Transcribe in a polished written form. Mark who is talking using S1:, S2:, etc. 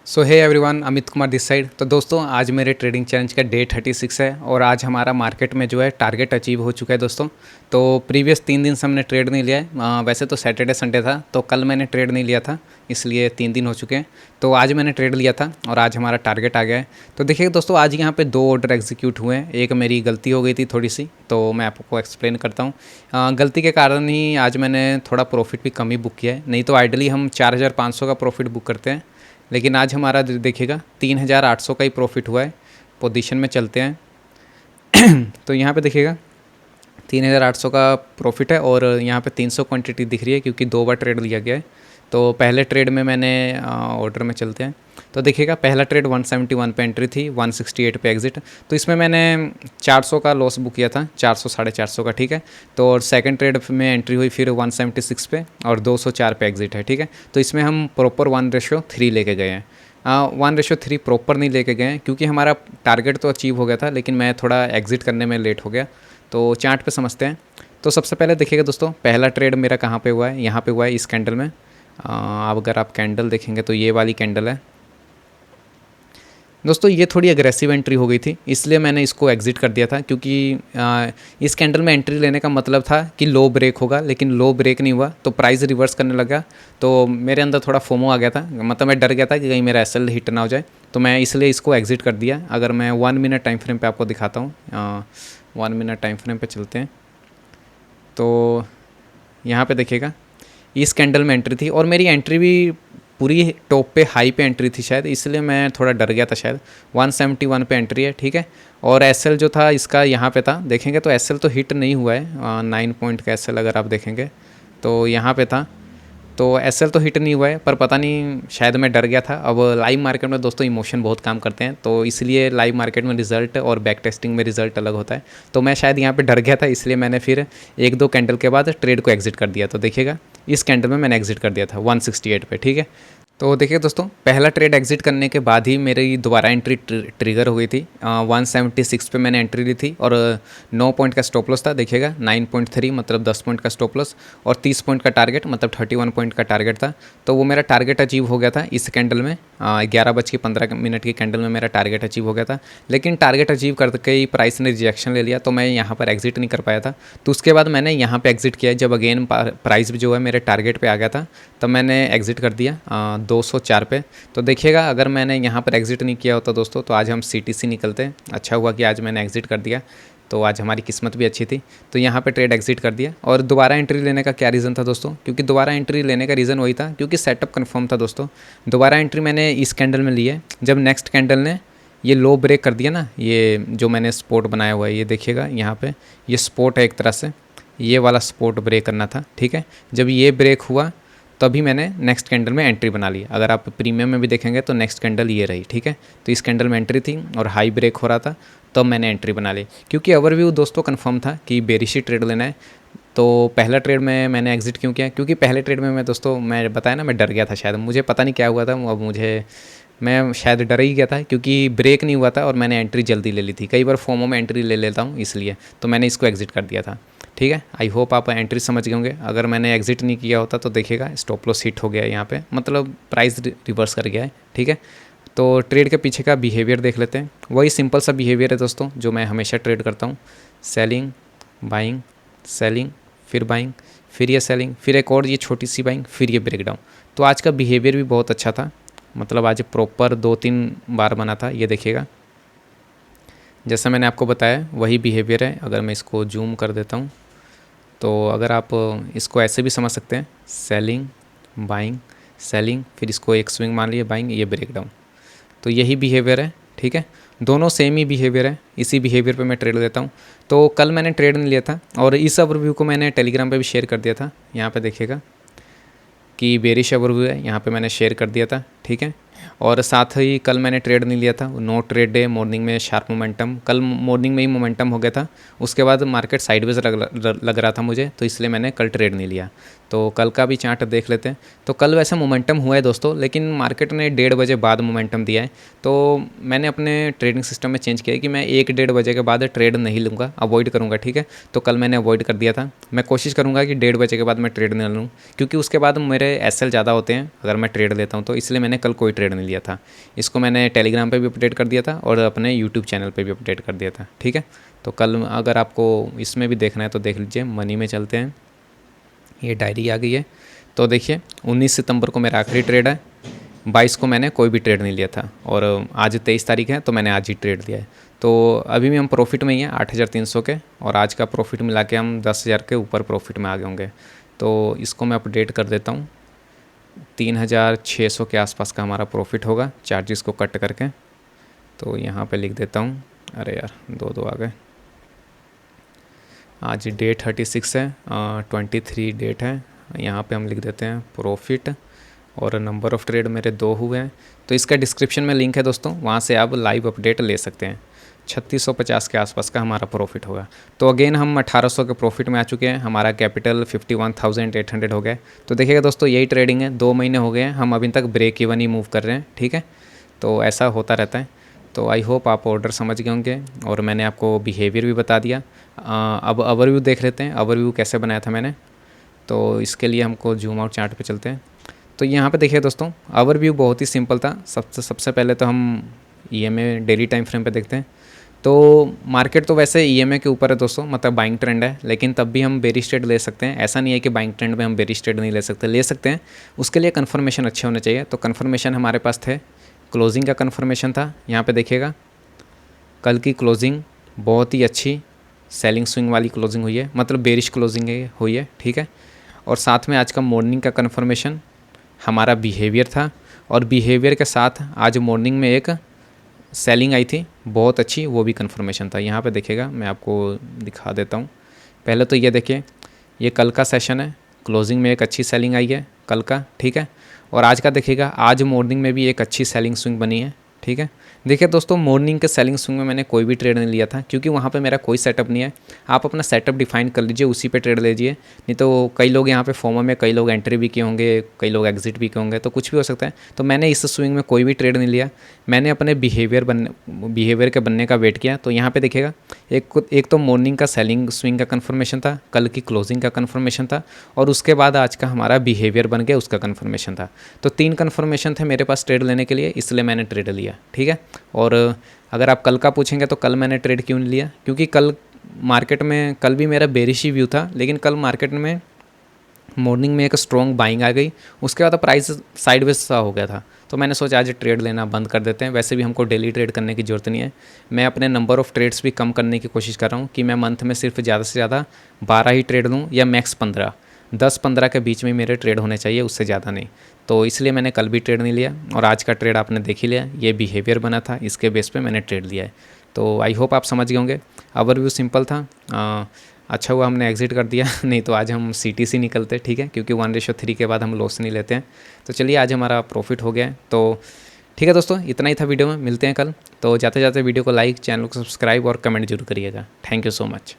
S1: So hey everyone, Amit Kumar this side. तो दोस्तों, आज मेरे ट्रेडिंग चैलेंज का डे 36 है और आज हमारा मार्केट में जो है टारगेट अचीव हो चुका है दोस्तों। तो प्रीवियस 3 दिन से हमने ट्रेड नहीं लिया है। वैसे तो सैटरडे संडे था, तो कल मैंने ट्रेड नहीं लिया था, इसलिए 3 दिन हो चुके हैं। तो आज मैंने ट्रेड लिया था और आज हमारा टारगेट आ गया है। तो देखिए दोस्तों, आज यहाँ पे 2 ऑर्डर एग्जीक्यूट हुए हैं। एक मेरी गलती हो गई थी थोड़ी सी, तो मैं आपको एक्सप्लेन करता हूँ। गलती के कारण ही आज मैंने थोड़ा प्रॉफिट भी कम ही बुक किया है, नहीं तो आइडली हम 4500 का प्रॉफिट बुक करते हैं। लेकिन आज हमारा देखिएगा 3800 का ही प्रॉफिट हुआ है। पोजीशन में चलते हैं तो यहाँ पे देखिएगा 3800 का प्रॉफिट है और यहाँ पे 300 क्वांटिटी दिख रही है क्योंकि 2 बार ट्रेड लिया गया है। तो पहले ट्रेड में मैंने ऑर्डर में चलते हैं तो देखिएगा पहला ट्रेड 171 पे एंट्री थी, 168 पे एग्जिट। तो इसमें मैंने 400 का लॉस बुक किया था, 400 450 का, ठीक है। तो और सेकंड ट्रेड में एंट्री हुई फिर 176 पे और 204 पे एग्जिट है, ठीक है। तो इसमें हम प्रॉपर 1:3 लेके गए हैं। 1:3 प्रॉपर नहीं लेके गए हैं क्योंकि हमारा टारगेट तो अचीव हो गया था, लेकिन मैं थोड़ा एग्जिट करने में लेट हो गया। तो चार्ट पे समझते हैं। तो सबसे पहले देखिएगा दोस्तों, पहला ट्रेड मेरा कहाँ पे हुआ है, यहाँ पे हुआ है इस कैंडल में। अब अगर आप कैंडल देखेंगे तो ये वाली कैंडल है दोस्तों। ये थोड़ी अग्रेसिव एंट्री हो गई थी, इसलिए मैंने इसको एग्जिट कर दिया था क्योंकि इस कैंडल में एंट्री लेने का मतलब था कि लो ब्रेक होगा, लेकिन लो ब्रेक नहीं हुआ तो प्राइस रिवर्स करने लगा। तो मेरे अंदर थोड़ा फोमो आ गया था, मतलब मैं डर गया था कि कहीं मेरा एसएल हिट ना हो जाए, तो मैं इसलिए इसको एग्जिट कर दिया। अगर मैं 1 मिनट टाइम फ्रेम पे आपको दिखाता हूँ, 1 मिनट टाइम फ्रेम पे चलते हैं तो यहाँ पे देखिएगा इस कैंडल में एंट्री थी और मेरी एंट्री भी पूरी टॉप पे हाई पे एंट्री थी शायद, इसलिए मैं थोड़ा डर गया था शायद। 171 पे एंट्री है, ठीक है। और एसएल जो था इसका यहाँ पे था, देखेंगे तो एसएल तो हिट नहीं हुआ है। 9 पॉइंट का एसएल अगर आप देखेंगे तो यहाँ पे था, तो एसएल तो हिट नहीं हुआ है, पर पता नहीं शायद मैं डर गया था। अब लाइव मार्केट में दोस्तों इमोशन बहुत काम करते हैं, तो इसलिए लाइव मार्केट में रिजल्ट और बैक टेस्टिंग में रिजल्ट अलग होता है। तो मैं शायद यहाँ पे डर गया था, इसलिए मैंने फिर 1-2 कैंडल के बाद ट्रेड को एग्जिट कर दिया। तो देखिएगा इस कैंडल में मैंने एग्जिट कर दिया था 168 पे, ठीक है। तो देखिए दोस्तों, पहला ट्रेड एग्जिट करने के बाद ही मेरी दोबारा एंट्री ट्रिगर हो गई थी। 176 पे मैंने एंट्री ली थी और 9 पॉइंट का स्टॉप लॉस था, देखिएगा 9.3 मतलब 10 पॉइंट का स्टॉप लॉस और 30 पॉइंट का टारगेट मतलब 31 पॉइंट का टारगेट था। तो वो मेरा टारगेट अचीव हो गया था इस कैंडल में। 11:15 की कैंडल में मेरा टारगेट अचीव हो गया था, लेकिन टारगेट अचीव करके ही प्राइस ने रिजेक्शन ले लिया, तो मैं यहाँ पर एग्जिट नहीं कर पाया था। तो उसके बाद मैंने यहाँ पर एग्जिट किया जब अगेन प्राइस जो है मेरे टारगेट पर आ गया था, तब मैंने एग्जिट कर दिया 204 पे। तो देखिएगा अगर मैंने यहाँ पर एग्जिट नहीं किया होता दोस्तों तो आज हम सीटीसी निकलते। अच्छा हुआ कि आज मैंने एग्जिट कर दिया, तो आज हमारी किस्मत भी अच्छी थी। तो यहाँ पे ट्रेड एग्जिट कर दिया। और दोबारा एंट्री लेने का क्या रीज़न था दोस्तों, क्योंकि दोबारा एंट्री लेने का रीज़न वही था क्योंकि सेटअप कन्फर्म था दोस्तों। दोबारा एंट्री मैंने इस कैंडल में ली है जब नेक्स्ट कैंडल ने ये लो ब्रेक कर दिया ना, ये जो मैंने स्पोर्ट बनाया हुआ है, ये देखिएगा यहाँ पर ये स्पोर्ट है एक तरह से, ये वाला स्पोर्ट ब्रेक करना था, ठीक है। जब ये ब्रेक हुआ तभी मैंने नेक्स्ट कैंडल में एंट्री बना ली। अगर आप प्रीमियम में भी देखेंगे तो नेक्स्ट कैंडल ये रही, ठीक है। तो इस कैंडल में एंट्री थी और हाई ब्रेक हो रहा था, तब मैंने एंट्री बना ली क्योंकि ओवरव्यू दोस्तों कंफर्म था कि बेरिश ट्रेड लेना है। तो पहला ट्रेड में मैंने एग्जिट क्यों किया, क्योंकि पहले ट्रेड में मैं दोस्तों, मैं बताया ना, मैं डर गया था शायद, मुझे पता नहीं क्या हुआ था। अब मैं शायद डर ही गया था क्योंकि ब्रेक नहीं हुआ था और मैंने एंट्री जल्दी ले ली थी। कई बार फोमो में एंट्री ले लेता हूँ, इसलिए तो मैंने इसको एग्जिट कर दिया था, ठीक है। आई होप आप एंट्री समझ गए होंगे। अगर मैंने एग्जिट नहीं किया होता तो देखिएगा स्टॉप लॉस हिट हो गया है यहाँ पे, मतलब प्राइस रिवर्स कर गया है, ठीक है। तो ट्रेड के पीछे का बिहेवियर देख लेते हैं। वही सिंपल सा बिहेवियर है दोस्तों जो मैं हमेशा ट्रेड करता हूँ। सेलिंग, बाइंग, सेलिंग, फिर बाइंग, फिर ये सेलिंग, फिर एक और ये छोटी सी बाइंग, फिर ये ब्रेकडाउन। तो आज का बिहेवियर भी बहुत अच्छा था, मतलब आज प्रॉपर 2-3 बार बना था। ये देखिएगा जैसा मैंने आपको बताया वही बिहेवियर है। अगर मैं इसको जूम कर देता हूँ तो अगर आप इसको ऐसे भी समझ सकते हैं, सेलिंग, बाइंग, सेलिंग, फिर इसको एक स्विंग मान लिए बाइंग, ये ब्रेकडाउन। तो यही बिहेवियर है, ठीक है। दोनों सेम ही बिहेवियर है, इसी बिहेवियर पे मैं ट्रेड लेता हूँ। तो कल मैंने ट्रेड नहीं लिया था और इस ओवरव्यू को मैंने टेलीग्राम पे भी शेयर कर दिया था। यहाँ पे देखिएगा कि बेरिश ओवरव्यू है, यहाँ पे मैंने शेयर कर दिया था, ठीक है। और साथ ही कल मैंने ट्रेड नहीं लिया था, नो ट्रेड डे, मॉर्निंग में शार्प मोमेंटम, कल मॉर्निंग में ही मोमेंटम हो गया था। उसके बाद मार्केट साइडवेज लग रहा था मुझे, तो इसलिए मैंने कल ट्रेड नहीं लिया। तो कल का भी चार्ट देख लेते हैं। तो कल वैसे मोमेंटम हुआ है दोस्तों, लेकिन मार्केट ने 1:30 बजे बाद मोमेंटम दिया है। तो मैंने अपने ट्रेडिंग सिस्टम में चेंज किया है कि मैं 1-1:30 बजे के बाद ट्रेड नहीं लूँगा, अवॉइड करूँगा, ठीक है। तो कल मैंने अवॉइड कर दिया था। मैं कोशिश करूँगा कि 1:30 बजे के बाद मैं ट्रेड नहीं लूँ, क्योंकि उसके बाद मेरे एसएल ज़्यादा होते हैं अगर मैं ट्रेड लेता हूँ, तो इसलिए मैंने कल कोई ट्रेड ट्रेड नहीं लिया था। इसको मैंने टेलीग्राम पे भी अपडेट कर दिया था और अपने यूट्यूब चैनल पे भी अपडेट कर दिया था, ठीक है। तो कल अगर आपको इसमें भी देखना है तो देख लीजिए। मनी में चलते हैं, ये डायरी आ गई है। तो देखिए 19 सितंबर को मेरा आखिरी ट्रेड है, 22 को मैंने कोई भी ट्रेड नहीं लिया था और आज 23 तारीख है तो मैंने आज ही ट्रेड लिया है। तो अभी भी हम प्रॉफिट में ही हैं 8,300 के, और आज का प्रॉफिट मिला के हम 10,000 के ऊपर प्रॉफिट में आ गए होंगे। तो इसको मैं अपडेट कर देता हूँ, 3,600 के आसपास का हमारा प्रॉफिट होगा चार्जेस को कट करके। तो यहाँ पे लिख देता हूँ, अरे यार दो आ गए। आज डे 36 है, 23 डेट है। यहाँ पे हम लिख देते हैं प्रॉफिट, और नंबर ऑफ़ ट्रेड मेरे 2 हुए हैं। तो इसका डिस्क्रिप्शन में लिंक है दोस्तों, वहाँ से आप लाइव अपडेट ले सकते हैं। 3650 के आसपास का हमारा प्रॉफिट होगा। तो अगेन हम 1800 के प्रॉफिट में आ चुके हैं, हमारा कैपिटल 51,800 हो गया। तो देखिएगा दोस्तों, यही ट्रेडिंग है, 2 महीने हो गए हैं, हम अभी तक ब्रेक इवन ही मूव कर रहे हैं, ठीक है। तो ऐसा होता रहता है। तो आई होप आप ऑर्डर समझ गए होंगे और मैंने आपको बिहेवियर भी बता दिया। अब ओवरव्यू देख लेते हैं, ओवरव्यू कैसे बनाया था मैंने। तो इसके लिए हमको जूम आउट चार्ट पे चलते हैं। तो यहाँ पे देखिए दोस्तों, ओवरव्यू बहुत ही सिंपल था। सबसे पहले तो हम EMA डेली टाइम फ्रेम पे देखते हैं। तो मार्केट तो वैसे EMA के ऊपर है दोस्तों, मतलब बाइंग ट्रेंड है, लेकिन तब भी हम बेरिश ट्रेड ले सकते हैं। ऐसा नहीं है कि बाइंग ट्रेंड में हम बेरिश ट्रेड नहीं ले सकते हैं। उसके लिए कन्फर्मेशन अच्छे होने चाहिए। तो कन्फर्मेशन हमारे पास थे, क्लोजिंग का कन्फर्मेशन था। यहाँ पे देखिएगा कल की क्लोजिंग बहुत ही अच्छी सेलिंग स्विंग वाली क्लोजिंग हुई है, मतलब बेरिश क्लोजिंग हुई है, ठीक है। और साथ में आज का मॉर्निंग का कन्फर्मेशन हमारा बिहेवियर था, और बिहेवियर के साथ आज मॉर्निंग में एक सेलिंग आई थी बहुत अच्छी, वो भी कन्फर्मेशन था। यहाँ पे देखिएगा, मैं आपको दिखा देता हूँ। पहले तो ये देखिए, ये कल का सेशन है, क्लोजिंग में एक अच्छी सेलिंग आई है कल का, ठीक है। और आज का देखिएगा, आज मॉर्निंग में भी एक अच्छी सेलिंग स्विंग बनी है, ठीक है। देखिए दोस्तों, मॉर्निंग के सेलिंग स्विंग में मैंने कोई भी ट्रेड नहीं लिया था, क्योंकि वहाँ पे मेरा कोई सेटअप नहीं है। आप अपना सेटअप डिफाइन कर लीजिए, उसी पे ट्रेड लीजिए। नहीं तो कई लोग यहाँ पे फोमो में कई लोग एंट्री भी किए होंगे, कई लोग एग्जिट भी किए होंगे, तो कुछ भी हो सकता है। तो मैंने इस स्विंग में कोई भी ट्रेड नहीं लिया, मैंने अपने बिहेवियर के बनने का वेट किया। तो यहाँ पर देखिएगा, एक तो मॉर्निंग का सेलिंग स्विंग का कन्फर्मेशन था, कल की क्लोजिंग का कन्फर्मेशन था, और उसके बाद आज का हमारा बिहेवियर बन गया, उसका कन्फर्मेशन था। तो 3 कन्फर्मेशन थे मेरे पास ट्रेड लेने के लिए, इसलिए मैंने ट्रेड लिया, ठीक है। और अगर आप कल का पूछेंगे तो कल मैंने ट्रेड क्यों नहीं लिया, क्योंकि कल मार्केट में कल भी मेरा बेरिश ही व्यू था, लेकिन कल मार्केट में मॉर्निंग में एक स्ट्रॉन्ग बाइंग आ गई, उसके बाद प्राइस साइडवेज सा हो गया था। तो मैंने सोचा आज ट्रेड लेना बंद कर देते हैं। वैसे भी हमको डेली ट्रेड करने की ज़रूरत नहीं है। मैं अपने नंबर ऑफ़ ट्रेड्स भी कम करने की कोशिश कर रहा हूँ कि मैं मंथ में सिर्फ ज़्यादा से ज़्यादा 12 ही ट्रेड लूँ, या मैक्स 15, 10-15 के बीच में मेरे ट्रेड होने चाहिए, उससे ज़्यादा नहीं। तो इसलिए मैंने कल भी ट्रेड नहीं लिया, और आज का ट्रेड आपने देख ही लिया, ये बिहेवियर बना था, इसके बेस पे मैंने ट्रेड लिया है। तो आई होप आप समझ गए होंगे। ओवरव्यू सिंपल था, अच्छा हुआ हमने एग्जिट कर दिया, नहीं तो आज हम CTC निकलते, ठीक है, क्योंकि 1:3 के बाद हम लॉस नहीं लेते हैं। तो चलिए, आज हमारा प्रॉफिट हो गया है। तो ठीक है दोस्तों, इतना ही था वीडियो में, मिलते हैं कल। तो जाते जाते वीडियो को लाइक, चैनल को सब्सक्राइब और कमेंट जरूर करिएगा। Thank you so much.